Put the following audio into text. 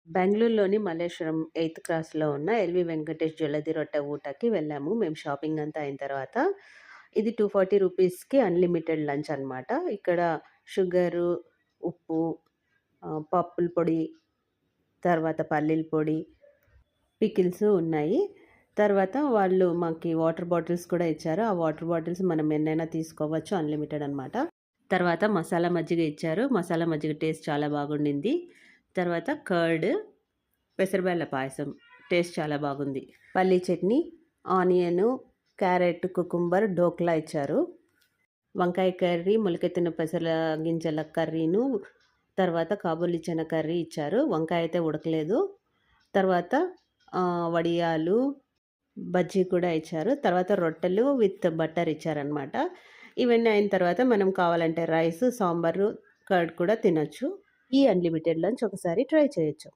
బెంగుళూరులోని Malleswaram eighth క్రాస్‌లో ఉన్న LV Venkatesh జొన్నది రొట్టె ఊటకి వెళ్ళాము. మేము షాపింగ్ అంతా అయిన తర్వాత. ఇది 240 రూపీస్‌కి అన్‌లిమిటెడ్ లంచ్ అనమాట. ఇక్కడ షుగరు, ఉప్పు, పప్పుల పొడి, తర్వాత పల్లీల పొడి, పికిల్స్ ఉన్నాయి. తర్వాత వాళ్ళు మాకి వాటర్ బాటిల్స్ కూడా ఇచ్చారు. ఆ వాటర్ బాటిల్స్ మనం ఎన్నైనా తీసుకోవచ్చు. అన్‌లిమిటెడ్ అనమాట. తర్వాత మసాలా మజ్జిగ ఇచ్చారు. మసాలా మజ్జిగ టేస్ట్ చాలా బాగుండింది. తర్వాత కర్డ్, పెసరబేళ్ళ పాయసం టేస్ట్ చాలా బాగుంది. పల్లీ chutney, onion, carrot, cucumber, dhokla ఇచ్చారు. వంకాయ కర్రీ, మొలకెత్తిన పెసల గింజల కర్రీను, తర్వాత కాబూలి చనా కర్రీ ఇచ్చారు. వంకాయ అయితే ఉడకలేదు. తర్వాత వడియాలు, బజ్జీ కూడా ఇచ్చారు. తర్వాత రొట్టెలు విత్ బటర్ ఇచ్చారనమాట. ఇవన్నీ అయిన తర్వాత మనం కావాలంటే రైసు, సాంబారు, కర్డ్ కూడా తినొచ్చు. ఈ అన్‌లిమిటెడ్ లంచ్ ఒకసారి ట్రై చేయొచ్చు.